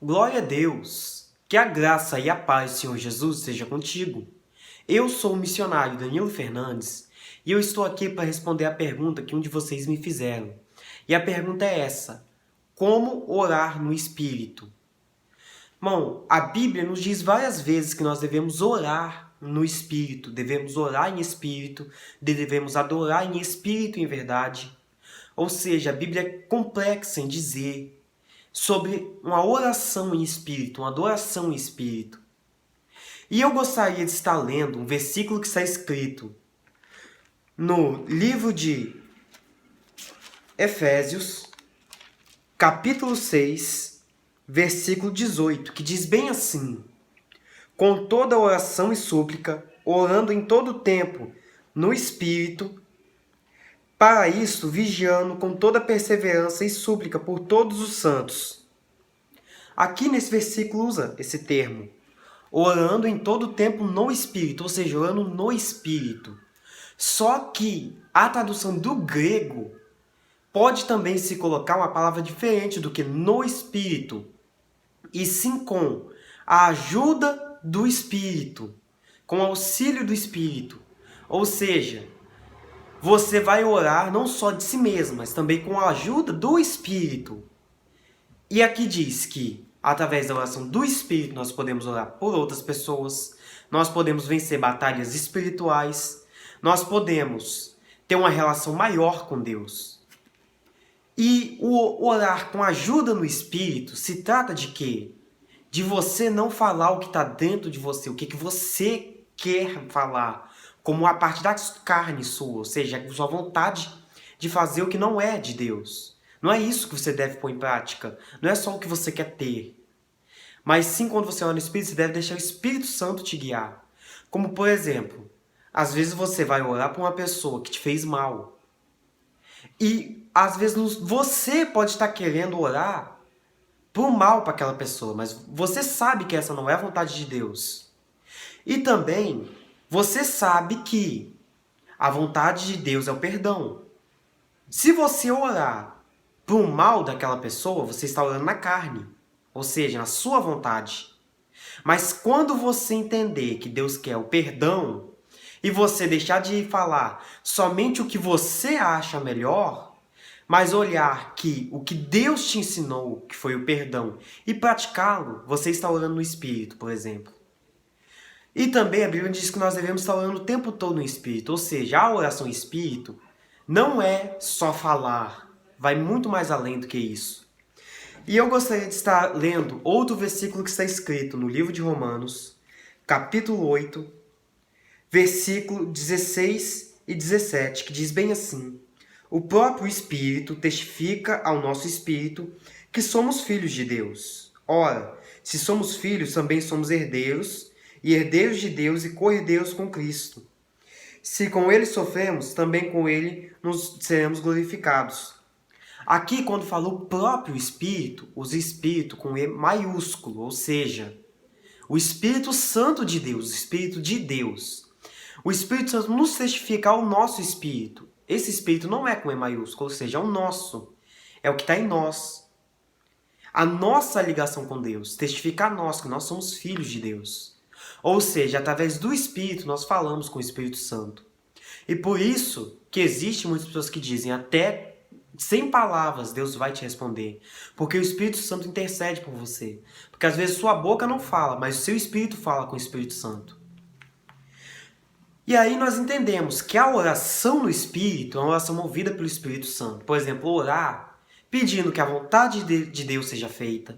Glória a Deus! Que a graça e a paz do Senhor Jesus seja contigo. Eu sou o missionário Danilo Fernandes e eu estou aqui para responder a pergunta que um de vocês me fizeram. E a pergunta é essa: como orar no Espírito? Bom, a Bíblia nos diz várias vezes que nós devemos orar no Espírito, devemos orar em Espírito, devemos adorar em Espírito e em verdade. Ou seja, a Bíblia é complexa em dizer sobre uma oração em espírito, uma adoração em espírito. E eu gostaria de estar lendo um versículo que está escrito no livro de Efésios, capítulo 6, versículo 18, que diz bem assim: com toda oração e súplica, orando em todo o tempo no Espírito, para isso vigiando com toda perseverança e súplica por todos os santos. Aqui nesse versículo usa esse termo, orando em todo o tempo no Espírito, ou seja, orando no Espírito. Só que a tradução do grego pode também se colocar uma palavra diferente do que no Espírito, e sim com a ajuda do Espírito, com o auxílio do Espírito. Ou seja, você vai orar não só de si mesmo, mas também com a ajuda do Espírito. E aqui diz que, através da oração do Espírito, nós podemos orar por outras pessoas, nós podemos vencer batalhas espirituais, nós podemos ter uma relação maior com Deus. E o orar com ajuda no Espírito se trata de quê? De você não falar o que está dentro de você, o que você quer falar, como a parte da carne sua, ou seja, a sua vontade de fazer o que não é de Deus. Não é isso que você deve pôr em prática, não é só o que você quer ter. Mas sim, quando você ora no Espírito, você deve deixar o Espírito Santo te guiar. Como, por exemplo, às vezes você vai orar para uma pessoa que te fez mal. E, às vezes, você pode estar querendo orar por mal para aquela pessoa, mas você sabe que essa não é a vontade de Deus. E também, você sabe que a vontade de Deus é o perdão. Se você orar por mal daquela pessoa, você está orando na carne, ou seja, na sua vontade. Mas quando você entender que Deus quer o perdão, e você deixar de falar somente o que você acha melhor, mas olhar que o que Deus te ensinou, que foi o perdão, e praticá-lo, você está orando no Espírito, por exemplo. E também a Bíblia diz que nós devemos estar orando o tempo todo no Espírito, ou seja, a oração em Espírito não é só falar, vai muito mais além do que isso. E eu gostaria de estar lendo outro versículo que está escrito no livro de Romanos, capítulo 8, versículo 16 e 17, que diz bem assim: o próprio Espírito testifica ao nosso espírito que somos filhos de Deus. Ora, se somos filhos, também somos herdeiros, e herdeiros de Deus e co-herdeiros com Cristo. Se com ele sofremos, também com ele nos seremos glorificados. Aqui, quando fala o próprio Espírito, usa Espírito com E maiúsculo, ou seja, o Espírito Santo de Deus, o Espírito de Deus. O Espírito Santo nos testifica ao nosso Espírito. Esse Espírito não é com E maiúsculo, ou seja, é o nosso. É o que está em nós. A nossa ligação com Deus testifica a nós que nós somos filhos de Deus. Ou seja, através do Espírito nós falamos com o Espírito Santo. E por isso que existem muitas pessoas que dizem até sem palavras Deus vai te responder. Porque o Espírito Santo intercede por você. Porque às vezes sua boca não fala, mas o seu Espírito fala com o Espírito Santo. E aí nós entendemos que a oração no Espírito é uma oração movida pelo Espírito Santo. Por exemplo, orar pedindo que a vontade de Deus seja feita.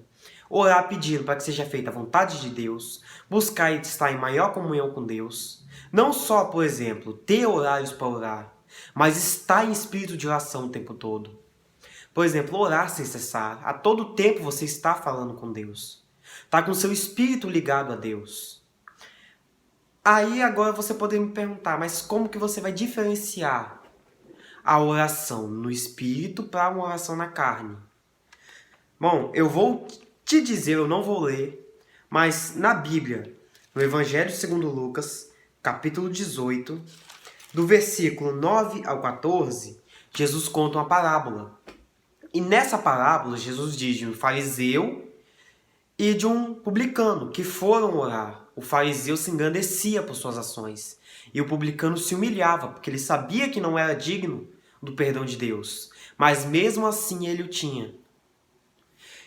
Orar pedindo para que seja feita a vontade de Deus. Buscar estar em maior comunhão com Deus. Não só, por exemplo, ter horários para orar, mas estar em espírito de oração o tempo todo. Por exemplo, orar sem cessar. A todo tempo você está falando com Deus. Está com seu espírito ligado a Deus. Aí agora você poderia me perguntar, mas como que você vai diferenciar a oração no espírito para uma oração na carne? Bom, eu vou te dizer, eu não vou ler, mas na Bíblia, no Evangelho segundo Lucas, capítulo 18, do versículo 9 ao 14, Jesus conta uma parábola. E nessa parábola, Jesus diz de um fariseu e de um publicano que foram orar. O fariseu se engrandecia por suas ações e o publicano se humilhava porque ele sabia que não era digno do perdão de Deus, mas mesmo assim ele o tinha.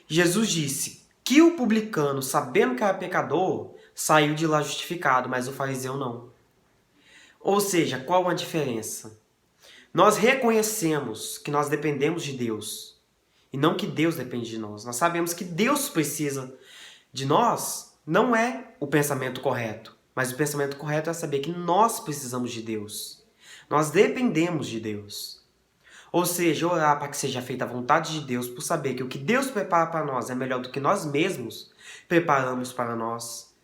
Jesus disse que o publicano, sabendo que era pecador, saiu de lá justificado, mas o fariseu não. Ou seja, qual a diferença? Nós reconhecemos que nós dependemos de Deus e não que Deus depende de nós. Nós sabemos que Deus precisa de nós, não é o pensamento correto, mas o pensamento correto é saber que nós precisamos de Deus. Nós dependemos de Deus. Ou seja, orar para que seja feita a vontade de Deus, por saber que o que Deus prepara para nós é melhor do que nós mesmos preparamos para nós.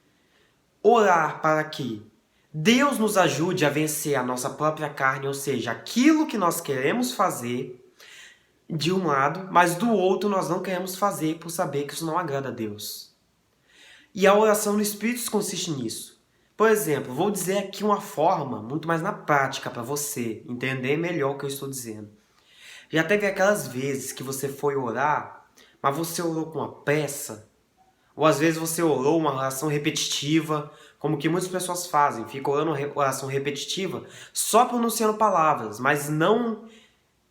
Orar para que Deus nos ajude a vencer a nossa própria carne, ou seja, aquilo que nós queremos fazer de um lado, mas do outro nós não queremos fazer por saber que isso não agrada a Deus. E a oração no Espírito consiste nisso. Por exemplo, vou dizer aqui uma forma muito mais na prática para você entender melhor o que eu estou dizendo. Já teve aquelas vezes que você foi orar, mas você orou com uma pressa? Ou às vezes você orou uma oração repetitiva, como que muitas pessoas fazem, ficam orando uma oração repetitiva só pronunciando palavras, mas não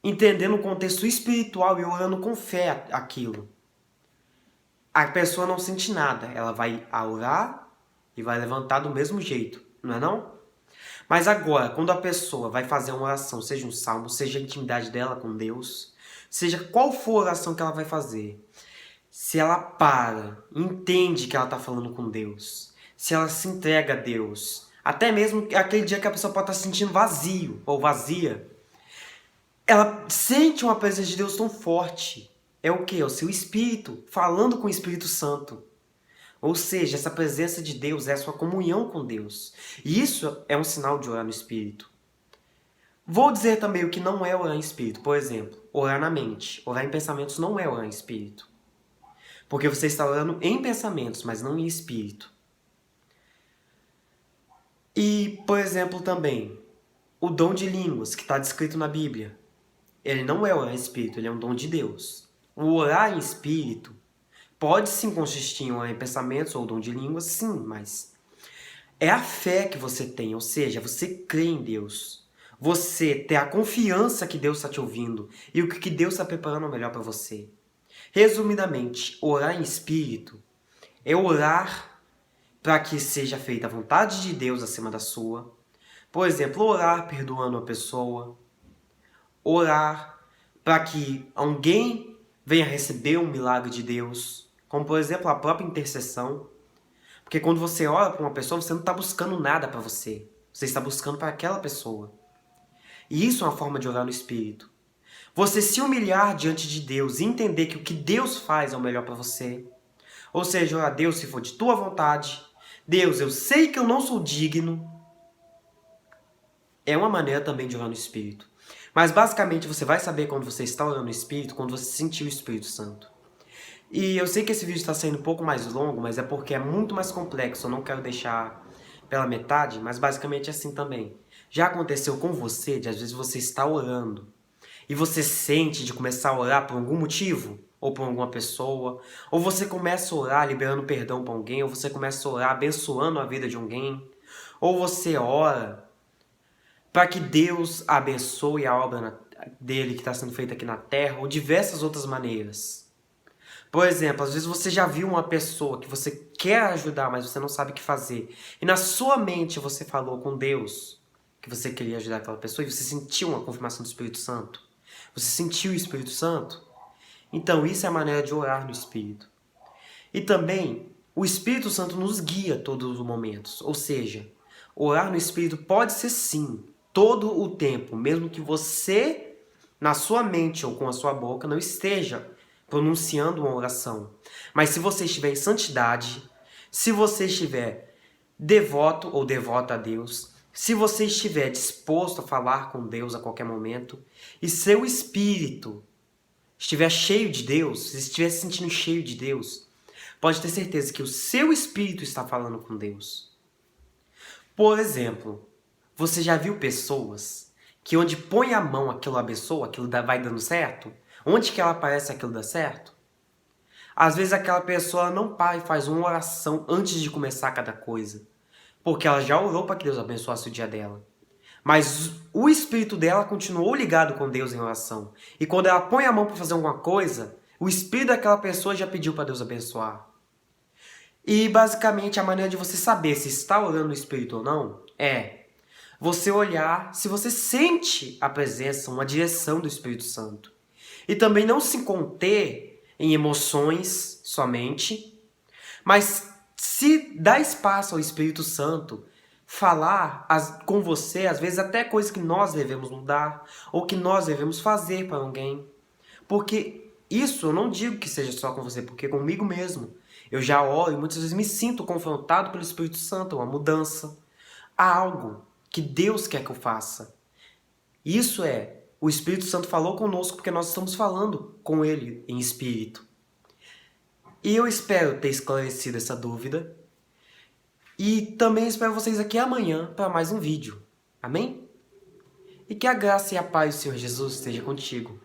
entendendo o contexto espiritual e orando com fé aquilo. A pessoa não sente nada, ela vai orar e vai levantar do mesmo jeito, não é não? Mas agora, quando a pessoa vai fazer uma oração, seja um salmo, seja a intimidade dela com Deus, seja qual for a oração que ela vai fazer, se ela para, entende que ela está falando com Deus, se ela se entrega a Deus, até mesmo aquele dia que a pessoa pode estar se sentindo vazio ou vazia, ela sente uma presença de Deus tão forte. É o quê? É o seu espírito falando com o Espírito Santo. Ou seja, essa presença de Deus é a sua comunhão com Deus. E isso é um sinal de orar no Espírito. Vou dizer também o que não é orar em Espírito. Por exemplo, orar na mente. Orar em pensamentos não é orar em Espírito. Porque você está orando em pensamentos, mas não em Espírito. E, por exemplo, também, o dom de línguas que está descrito na Bíblia. Ele não é orar em Espírito, ele é um dom de Deus. O orar em Espírito pode sim consistir em orar em pensamentos ou dom de línguas, sim, mas é a fé que você tem, ou seja, você crê em Deus. Você tem a confiança que Deus está te ouvindo e o que Deus está preparando melhor para você. Resumidamente, orar em espírito é orar para que seja feita a vontade de Deus acima da sua. Por exemplo, orar perdoando a pessoa. Orar para que alguém venha receber um milagre de Deus. Como, por exemplo, a própria intercessão. Porque quando você ora para uma pessoa, você não está buscando nada para você. Você está buscando para aquela pessoa. E isso é uma forma de orar no Espírito. Você se humilhar diante de Deus e entender que o que Deus faz é o melhor para você. Ou seja, orar a Deus se for de tua vontade. Deus, eu sei que eu não sou digno. É uma maneira também de orar no Espírito. Mas basicamente você vai saber quando você está orando no Espírito, quando você sentir o Espírito Santo. E eu sei que esse vídeo está sendo um pouco mais longo, mas é porque é muito mais complexo. Eu não quero deixar pela metade, mas basicamente é assim também. Já aconteceu com você, de às vezes você está orando e você sente de começar a orar por algum motivo, ou por alguma pessoa, ou você começa a orar liberando perdão para alguém, ou você começa a orar abençoando a vida de alguém, ou você ora para que Deus abençoe a obra dele que está sendo feita aqui na terra, ou diversas outras maneiras. Por exemplo, às vezes você já viu uma pessoa que você quer ajudar, mas você não sabe o que fazer. E na sua mente você falou com Deus que você queria ajudar aquela pessoa e você sentiu uma confirmação do Espírito Santo. Você sentiu o Espírito Santo? Então isso é a maneira de orar no Espírito. E também o Espírito Santo nos guia todos os momentos. Ou seja, orar no Espírito pode ser sim, todo o tempo, mesmo que você, na sua mente ou com a sua boca, não esteja pronunciando uma oração. Mas se você estiver em santidade, se você estiver devoto ou devota a Deus, se você estiver disposto a falar com Deus a qualquer momento, e seu espírito estiver cheio de Deus, se estiver se sentindo cheio de Deus, pode ter certeza que o seu espírito está falando com Deus. Por exemplo, você já viu pessoas que onde põe a mão aquilo abençoa, aquilo vai dando certo? Onde que ela aparece aquilo dá certo? Às vezes aquela pessoa não para e faz uma oração antes de começar cada coisa, porque ela já orou para que Deus abençoasse o dia dela. Mas o espírito dela continuou ligado com Deus em oração. E quando ela põe a mão para fazer alguma coisa, o espírito daquela pessoa já pediu para Deus abençoar. E basicamente a maneira de você saber se está orando no espírito ou não é você olhar se você sente a presença, uma direção do Espírito Santo. E também não se conter em emoções somente, mas se dar espaço ao Espírito Santo falar com você, às vezes até coisas que nós devemos mudar ou que nós devemos fazer para alguém. Porque isso eu não digo que seja só com você, porque comigo mesmo. Eu já oro e muitas vezes me sinto confrontado pelo Espírito Santo, uma mudança. Há algo que Deus quer que eu faça. Isso o Espírito Santo falou conosco porque nós estamos falando com Ele em espírito. E eu espero ter esclarecido essa dúvida. E também espero vocês aqui amanhã para mais um vídeo. Amém? E que a graça e a paz do Senhor Jesus esteja contigo.